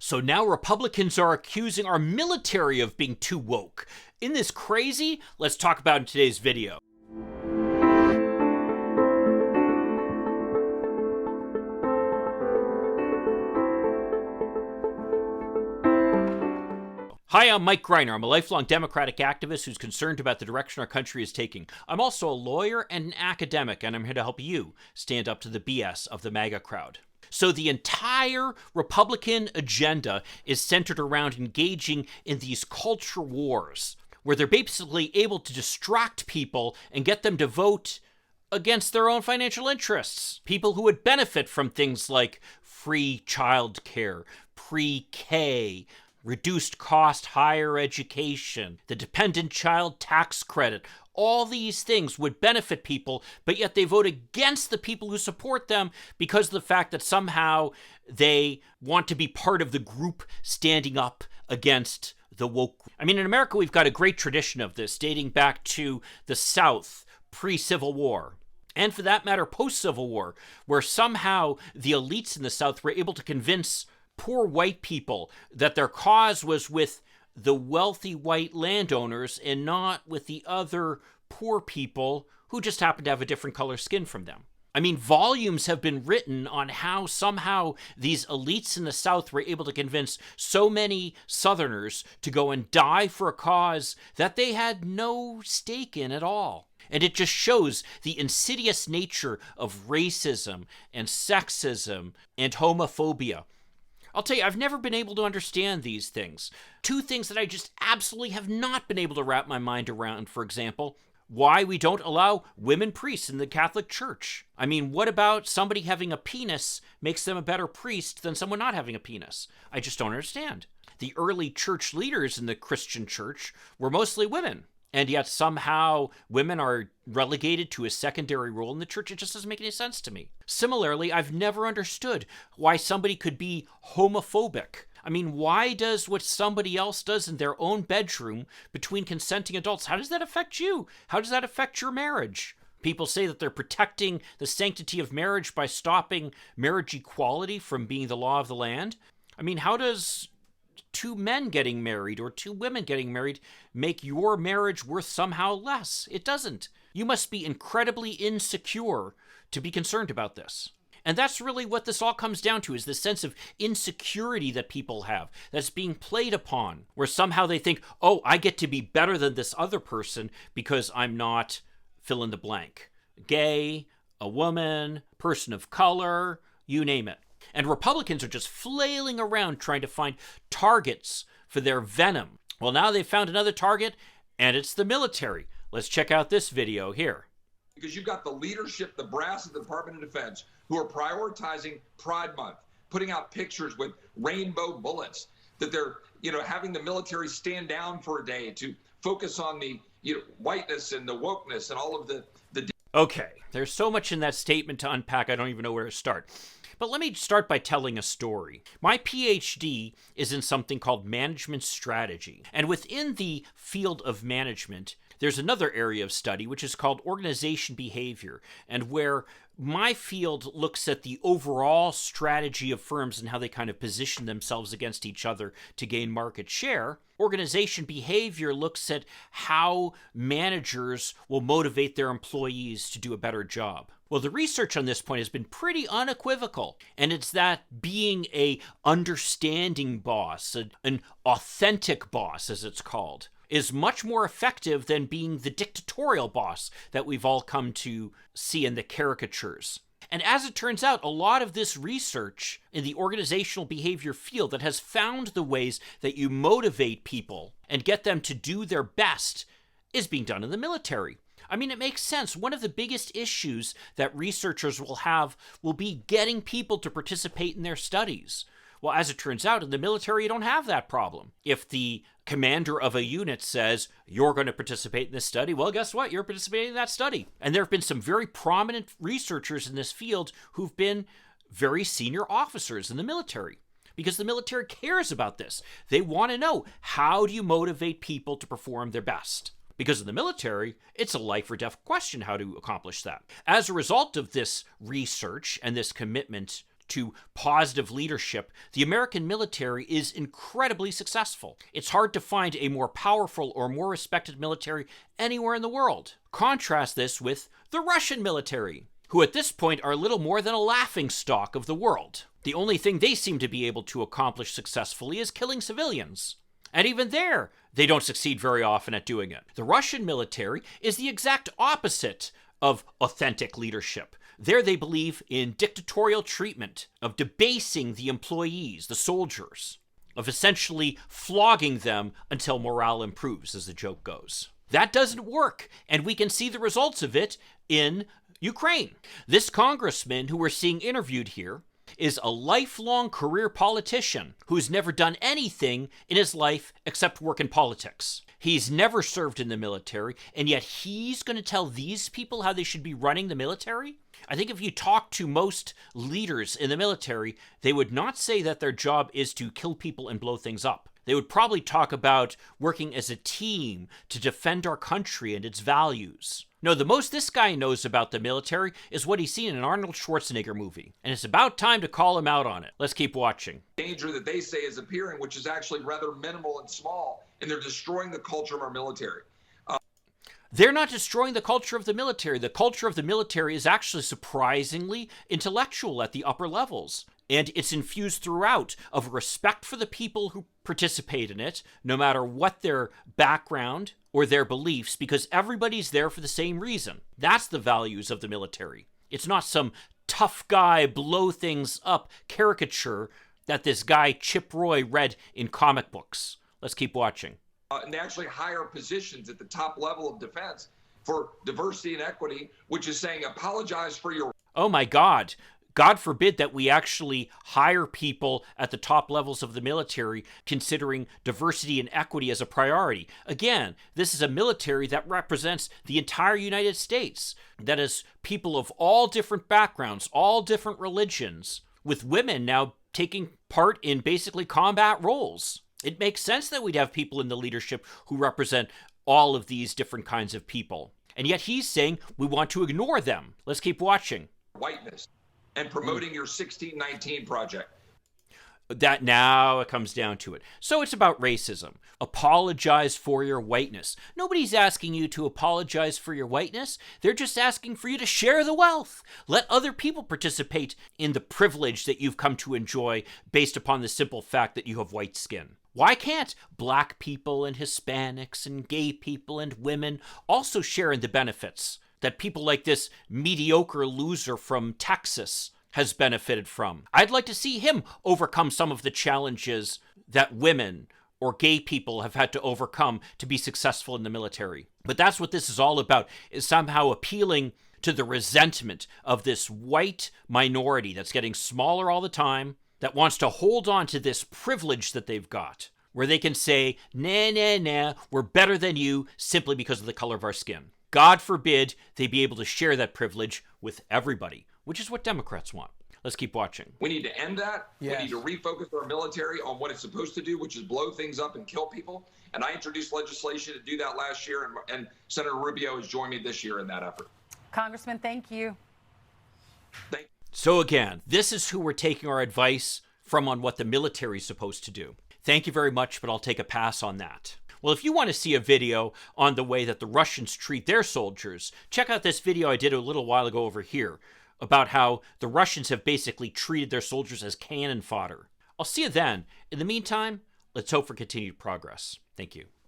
So now Republicans are accusing our military of being too woke. Isn't this crazy? Let's talk about it in today's video. Hi, I'm Mike Greiner. I'm a lifelong Democratic activist who's concerned about the direction our country is taking. I'm also a lawyer and an academic, and I'm here to help you stand up to the BS of the MAGA crowd. So the entire Republican agenda is centered around engaging in these culture wars, where they're basically able to distract people and get them to vote against their own financial interests. People who would benefit from things like free child care, pre-K, reduced cost higher education, the dependent child tax credit. All these things would benefit people, but yet they vote against the people who support them because of the fact that somehow they want to be part of the group standing up against the woke. I mean, in America, we've got a great tradition of this dating back to the South pre-Civil War. And for that matter, post-Civil War, where somehow the elites in the South were able to convince poor white people that their cause was with the wealthy white landowners and not with the other poor people who just happen to have a different color skin from them. I mean, volumes have been written on how somehow these elites in the South were able to convince so many Southerners to go and die for a cause that they had no stake in at all. And it just shows the insidious nature of racism and sexism and homophobia. I'll tell you, I've never been able to understand these things. Two things that I just absolutely have not been able to wrap my mind around, for example, why we don't allow women priests in the Catholic Church. I mean, what about somebody having a penis makes them a better priest than someone not having a penis? I just don't understand. The early church leaders in the Christian church were mostly women. And yet somehow women are relegated to a secondary role in the church. It just doesn't make any sense to me. Similarly, I've never understood why somebody could be homophobic. I mean, why does what somebody else does in their own bedroom between consenting adults, how does that affect you? How does that affect your marriage? People say that they're protecting the sanctity of marriage by stopping marriage equality from being the law of the land. I mean, how does two men getting married or two women getting married make your marriage worth somehow less? It doesn't. You must be incredibly insecure to be concerned about this. And that's really what this all comes down to, is this sense of insecurity that people have that's being played upon, where somehow they think, oh, I get to be better than this other person because I'm not fill in the blank. Gay, a woman, person of color, you name it. And Republicans are just flailing around trying to find targets for their venom. Well, now they've found another target, and it's the military. Let's check out this video here. Because you've got the leadership, the brass of the Department of Defense, who are prioritizing Pride Month, putting out pictures with rainbow bullets, that they're, having the military stand down for a day to focus on the, whiteness and the wokeness and all of the. Okay, there's so much in that statement to unpack, I don't even know where to start. But let me start by telling a story. My PhD is in something called management strategy. And within the field of management, there's another area of study which is called organization behavior, and where my field looks at the overall strategy of firms and how they kind of position themselves against each other to gain market share. Organization behavior looks at how managers will motivate their employees to do a better job. Well, the research on this point has been pretty unequivocal, and it's that being a understanding boss, an authentic boss, as it's called, is much more effective than being the dictatorial boss that we've all come to see in the caricatures. And as it turns out, a lot of this research in the organizational behavior field that has found the ways that you motivate people and get them to do their best is being done in the military. I mean, it makes sense. One of the biggest issues that researchers will have will be getting people to participate in their studies. Well, as it turns out, in the military, you don't have that problem. If the commander of a unit says, you're going to participate in this study, well, guess what? You're participating in that study. And there have been some very prominent researchers in this field who've been very senior officers in the military, because the military cares about this. They want to know, how do you motivate people to perform their best? Because in the military, it's a life or death question how to accomplish that. As a result of this research and this commitment to positive leadership, the American military is incredibly successful. It's hard to find a more powerful or more respected military anywhere in the world. Contrast this with the Russian military, who at this point are little more than a laughingstock of the world. The only thing they seem to be able to accomplish successfully is killing civilians. And even there, they don't succeed very often at doing it. The Russian military is the exact opposite of authentic leadership. There they believe in dictatorial treatment, of debasing the employees, the soldiers, of essentially flogging them until morale improves, as the joke goes. That doesn't work, and we can see the results of it in Ukraine. This congressman who we're seeing interviewed here is a lifelong career politician who's never done anything in his life except work in politics. He's never served in the military, and yet he's going to tell these people how they should be running the military? I think if you talk to most leaders in the military, they would not say that their job is to kill people and blow things up. They would probably talk about working as a team to defend our country and its values. No, the most this guy knows about the military is what he's seen in an Arnold Schwarzenegger movie. And it's about time to call him out on it. Let's keep watching. Danger that they say is appearing, which is actually rather minimal and small, and they're destroying the culture of our military. They're not destroying the culture of the military. The culture of the military is actually surprisingly intellectual at the upper levels. And it's infused throughout of respect for the people who participate in it, no matter what their background or their beliefs, because everybody's there for the same reason. That's the values of the military. It's not some tough guy, blow things up caricature that this guy Chip Roy read in comic books. Let's keep watching. And they actually hire positions at the top level of defense for diversity and equity, which is saying apologize for your... Oh my God. God forbid that we actually hire people at the top levels of the military considering diversity and equity as a priority. Again, this is a military that represents the entire United States, that is people of all different backgrounds, all different religions, with women now taking part in basically combat roles. It makes sense that we'd have people in the leadership who represent all of these different kinds of people. And yet he's saying we want to ignore them. Let's keep watching. Whiteness and promoting your 1619 project. That now it comes down to it. So it's about racism. Apologize for your whiteness. Nobody's asking you to apologize for your whiteness. They're just asking for you to share the wealth. Let other people participate in the privilege that you've come to enjoy based upon the simple fact that you have white skin. Why can't black people and Hispanics and gay people and women also share in the benefits that people like this mediocre loser from Texas has benefited from? I'd like to see him overcome some of the challenges that women or gay people have had to overcome to be successful in the military. But that's what this is all about, is somehow appealing to the resentment of this white minority that's getting smaller all the time, that wants to hold on to this privilege that they've got, where they can say, nah, nah, nah, we're better than you simply because of the color of our skin. God forbid they be able to share that privilege with everybody, which is what Democrats want. Let's keep watching. We need to end that. Yes. We need to refocus our military on what it's supposed to do, which is blow things up and kill people. And I introduced legislation to do that last year, and Senator Rubio has joined me this year in that effort. Congressman, thank you. So again, this is who we're taking our advice from on what the military is supposed to do. Thank you very much, but I'll take a pass on that. Well, if you want to see a video on the way that the Russians treat their soldiers, check out this video I did a little while ago over here about how the Russians have basically treated their soldiers as cannon fodder. I'll see you then. In the meantime, let's hope for continued progress. Thank you.